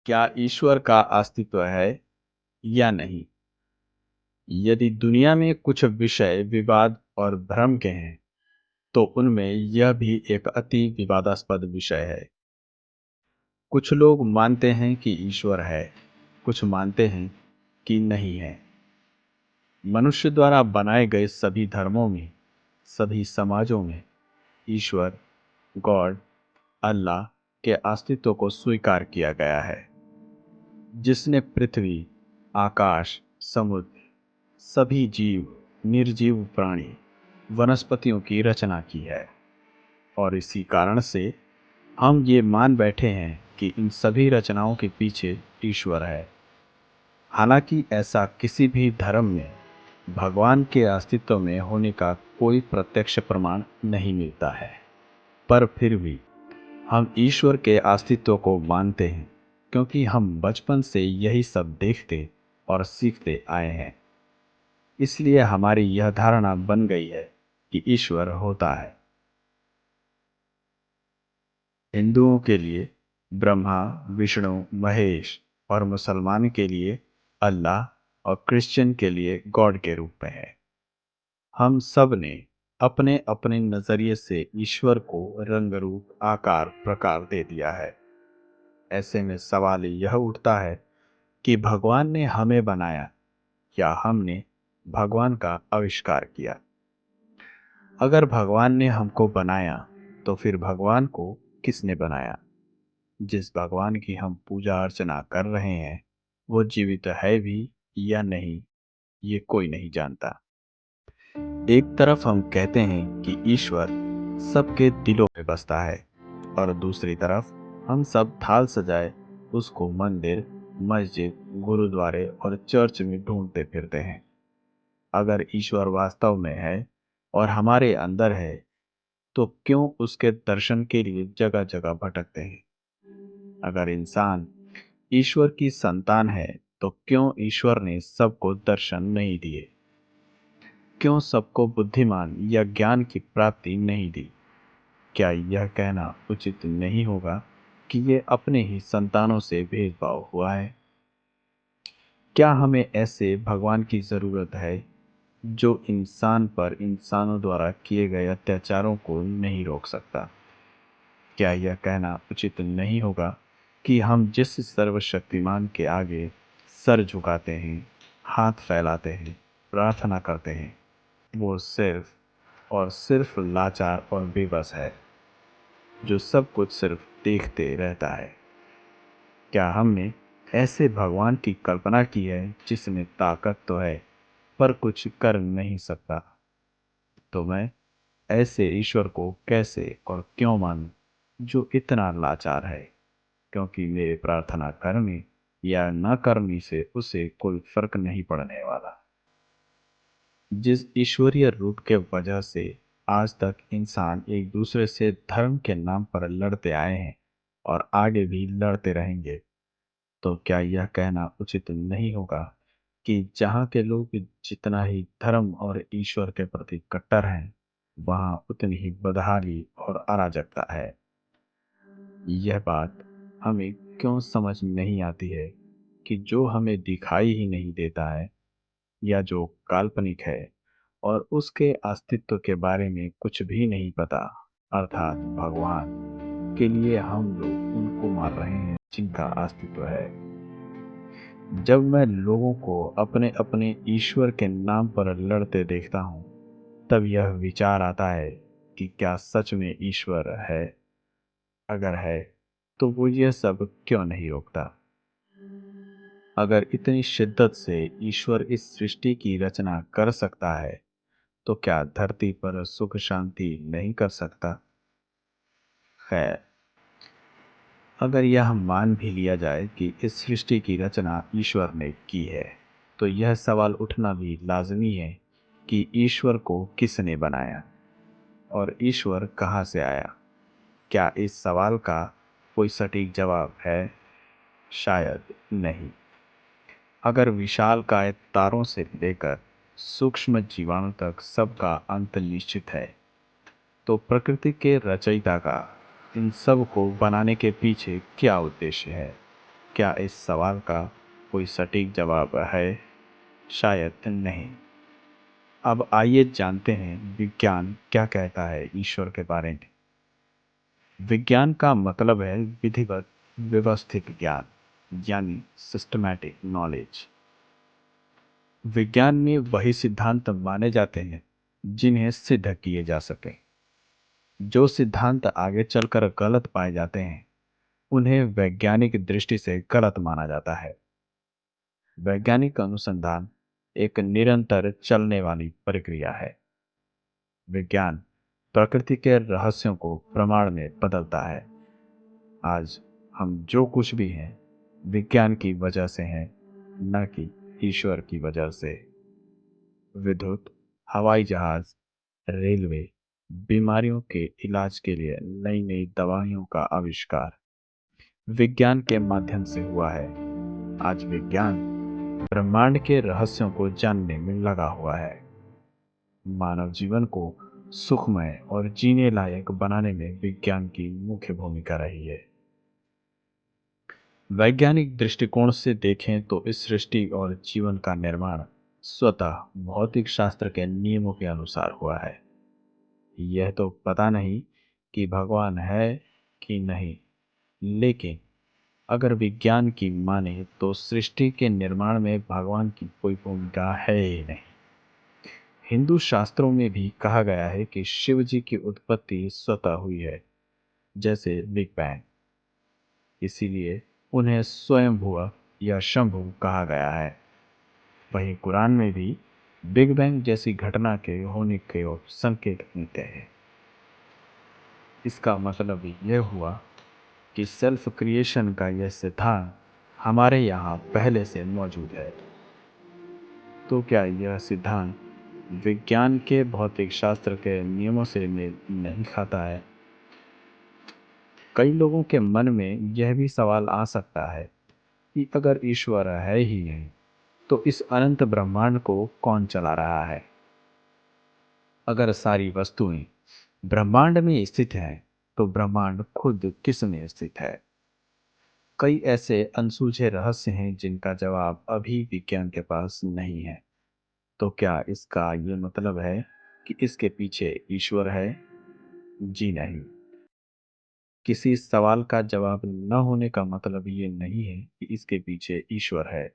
क्या ईश्वर का अस्तित्व है या नहीं? यदि दुनिया में कुछ विषय विवाद और भ्रम के हैं, तो उनमें यह भी एक अति विवादास्पद विषय है। कुछ लोग मानते हैं कि ईश्वर है, कुछ मानते हैं कि नहीं है। मनुष्य द्वारा बनाए गए सभी धर्मों में, सभी समाजों में ईश्वर, गॉड, अल्लाह के अस्तित्व को स्वीकार किया गया है, जिसने पृथ्वी, आकाश, समुद्र, सभी जीव, निर्जीव प्राणी, वनस्पतियों की रचना की है। और इसी कारण से हम ये मान बैठे हैं कि इन सभी रचनाओं के पीछे ईश्वर है। हालांकि ऐसा किसी भी धर्म में भगवान के अस्तित्व में होने का कोई प्रत्यक्ष प्रमाण नहीं मिलता है, पर फिर भी हम ईश्वर के अस्तित्व को मानते हैं, क्योंकि हम बचपन से यही सब देखते और सीखते आए हैं। इसलिए हमारी यह धारणा बन गई है कि ईश्वर होता है। हिंदुओं के लिए ब्रह्मा, विष्णु, महेश और मुसलमान के लिए अल्लाह और क्रिश्चियन के लिए गॉड के रूप में है। हम सब ने अपने अपने नजरिए से ईश्वर को रंग रूप, आकार, प्रकार दे दिया है। ऐसे में सवाल यह उठता है कि भगवान ने हमें बनाया या हमने भगवान का आविष्कार किया। अगर भगवान ने हमको बनाया, तो फिर भगवान को किसने बनाया? जिस भगवान की हम पूजा अर्चना कर रहे हैं, वो जीवित है भी या नहीं, ये कोई नहीं जानता। एक तरफ हम कहते हैं कि ईश्वर सबके दिलों में बसता है, और दूसरी तरफ हम सब थाल सजाए उसको मंदिर, मस्जिद, गुरुद्वारे और चर्च में ढूंढते फिरते हैं। अगर ईश्वर वास्तव में है और हमारे अंदर है, तो क्यों उसके दर्शन के लिए जगह जगह भटकते हैं? अगर इंसान ईश्वर की संतान है, तो क्यों ईश्वर ने सबको दर्शन नहीं दिए? क्यों सबको बुद्धिमान या ज्ञान की प्राप्ति नहीं दी? क्या यह कहना उचित नहीं होगा कि ये अपने ही संतानों से भेदभाव हुआ है? क्या हमें ऐसे भगवान की जरूरत है जो इंसान पर इंसानों द्वारा किए गए अत्याचारों को नहीं रोक सकता? क्या यह कहना उचित नहीं होगा कि हम जिस सर्वशक्तिमान के आगे सर झुकाते हैं, हाथ फैलाते हैं, प्रार्थना करते हैं, वो सिर्फ और सिर्फ लाचार और बेबस है, जो सब कुछ सिर्फ देखते रहता है? क्या हमने ऐसे भगवान की कल्पना की है जिसमें ताकत तो है पर कुछ कर नहीं सकता? तो मैं ऐसे ईश्वर को कैसे और क्यों मानूं जो इतना लाचार है? क्योंकि मेरे प्रार्थना करने या न करने से उसे कोई फर्क नहीं पड़ने वाला। जिस ईश्वरीय रूप के वजह से आज तक इंसान एक दूसरे से धर्म के नाम पर लड़ते आए हैं और आगे भी लड़ते रहेंगे, तो क्या यह कहना उचित नहीं होगा कि जहाँ के लोग जितना ही धर्म और ईश्वर के प्रति कट्टर हैं, वहाँ उतनी ही बदहाली और अराजकता है? यह बात हमें क्यों समझ नहीं आती है कि जो हमें दिखाई ही नहीं देता है या जो काल्पनिक है और उसके अस्तित्व के बारे में कुछ भी नहीं पता, अर्थात भगवान, के लिए हम लोग उनको मार रहे हैं जिनका अस्तित्व है। जब मैं लोगों को अपने अपने ईश्वर के नाम पर लड़ते देखता हूँ, तब यह विचार आता है कि क्या सच में ईश्वर है? अगर है, तो वो यह सब क्यों नहीं रोकता? अगर इतनी शिद्दत से ईश्वर इस सृष्टि की रचना कर सकता है, तो क्या धरती पर सुख शांति नहीं कर सकता? खैर, अगर यह मान भी लिया जाए कि इस सृष्टि की रचना ईश्वर ने की है, तो यह सवाल उठना भी लाजमी है कि ईश्वर को किसने बनाया और ईश्वर कहाँ से आया? क्या इस सवाल का कोई सटीक जवाब है? शायद नहीं। अगर विशालकाय तारों से लेकर सूक्ष्म जीवाणु तक सबका अंत निश्चित है, तो प्रकृति के रचयिता का इन सब को बनाने के पीछे क्या उद्देश्य है? क्या इस सवाल का कोई सटीक जवाब है? शायद नहीं। अब आइए जानते हैं विज्ञान क्या कहता है ईश्वर के बारे में। विज्ञान का मतलब है विधिवत व्यवस्थित ज्ञान, यानी सिस्टमैटिक नॉलेज। विज्ञान में वही सिद्धांत माने जाते हैं जिन्हें सिद्ध किए जा सके। जो सिद्धांत आगे चलकर गलत पाए जाते हैं उन्हें वैज्ञानिक दृष्टि से गलत माना जाता है। वैज्ञानिक अनुसंधान एक निरंतर चलने वाली प्रक्रिया है। विज्ञान प्रकृति के रहस्यों को प्रमाण में बदलता है। आज हम जो कुछ भी हैं विज्ञान की वजह से हैं, न कि ईश्वर की वजह से। विद्युत, हवाई जहाज, रेलवे, बीमारियों के इलाज के लिए नई नई दवाइयों का आविष्कार विज्ञान के माध्यम से हुआ है। आज विज्ञान ब्रह्मांड के रहस्यों को जानने में लगा हुआ है। मानव जीवन को सुखमय और जीने लायक बनाने में विज्ञान की मुख्य भूमिका रही है। वैज्ञानिक दृष्टिकोण से देखें तो इस सृष्टि और जीवन का निर्माण स्वतः भौतिक शास्त्र के नियमों के अनुसार हुआ है। यह तो पता नहीं कि भगवान है कि नहीं, लेकिन अगर विज्ञान की माने तो सृष्टि के निर्माण में भगवान की कोई भूमिका है ही नहीं। हिंदू शास्त्रों में भी कहा गया है कि शिव जी की उत्पत्ति स्वतः हुई है, जैसे बिग बैंग। इसीलिए उन्हें स्वयंभुव या शंभु कहा गया है। वहीं कुरान में भी बिग बैंग जैसी घटना के होने के संकेत मिलते हैं। इसका मतलब यह हुआ कि सेल्फ क्रिएशन का यह सिद्धांत हमारे यहाँ पहले से मौजूद है। तो क्या यह सिद्धांत विज्ञान के भौतिक शास्त्र के नियमों से मेल नहीं खाता है? कई लोगों के मन में यह भी सवाल आ सकता है कि अगर ईश्वर है ही नहीं तो इस अनंत ब्रह्मांड को कौन चला रहा है? अगर सारी वस्तुएं ब्रह्मांड में स्थित हैं तो ब्रह्मांड खुद किस में स्थित है? कई ऐसे अनसुलझे रहस्य हैं जिनका जवाब अभी विज्ञान के पास नहीं है। तो क्या इसका ये मतलब है कि इसके पीछे ईश्वर है? जी नहीं। किसी सवाल का जवाब न होने का मतलब ये नहीं है कि इसके पीछे ईश्वर है।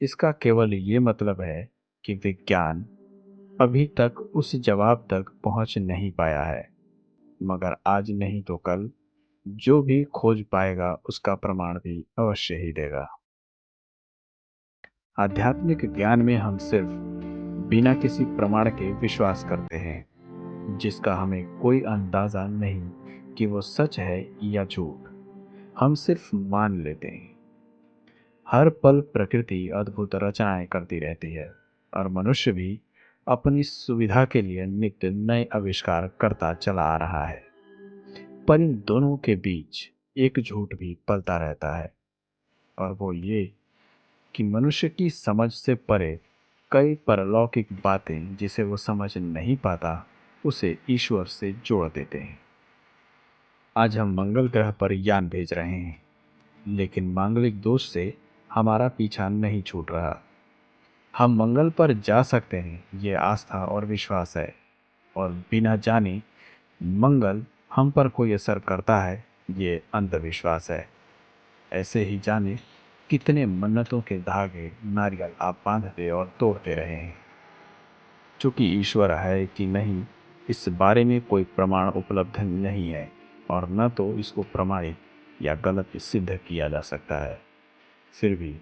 इसका केवल ये मतलब है कि विज्ञान अभी तक उस जवाब तक पहुंच नहीं पाया है। मगर आज नहीं तो कल जो भी खोज पाएगा उसका प्रमाण भी अवश्य ही देगा। आध्यात्मिक ज्ञान में हम सिर्फ बिना किसी प्रमाण के विश्वास करते हैं, जिसका हमें कोई अंदाजा नहीं कि वो सच है या झूठ। हम सिर्फ मान लेते हैं। हर पल प्रकृति अद्भुत रचनाएं करती रहती है और मनुष्य भी अपनी सुविधा के लिए नित्य नए आविष्कार करता चला आ रहा है। पर इन दोनों के बीच एक झूठ भी पलता रहता है, और वो ये कि मनुष्य की समझ से परे कई परलौकिक बातें जिसे वो समझ नहीं पाता उसे ईश्वर से जोड़ देते हैं। आज हम मंगल ग्रह पर यान भेज रहे हैं, लेकिन मांगलिक दोष से हमारा पीछा नहीं छूट रहा। हम मंगल पर जा सकते हैं, ये आस्था और विश्वास है, और बिना जाने मंगल हम पर कोई असर करता है, ये अंधविश्वास है। ऐसे ही जाने कितने मन्नतों के धागे नारियल आप बांधते और तोड़ते रहे हैं। चूंकि ईश्वर है कि नहीं इस बारे में कोई प्रमाण उपलब्ध नहीं है, और न तो इसको प्रमाणित या गलत सिद्ध किया जा सकता है। फिर भी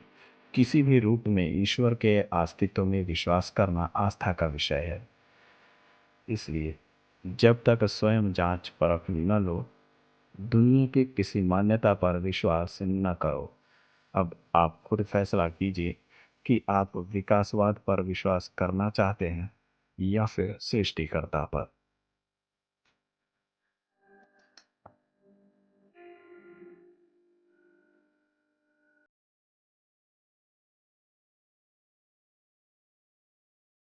किसी भी रूप में ईश्वर के अस्तित्व में विश्वास करना आस्था का विषय है। इसलिए जब तक स्वयं जांच परख न लो, दुनिया की किसी मान्यता पर विश्वास न करो। अब आप खुद फैसला कीजिए कि आप विकासवाद पर विश्वास करना चाहते हैं या फिर सृष्टिकर्ता पर।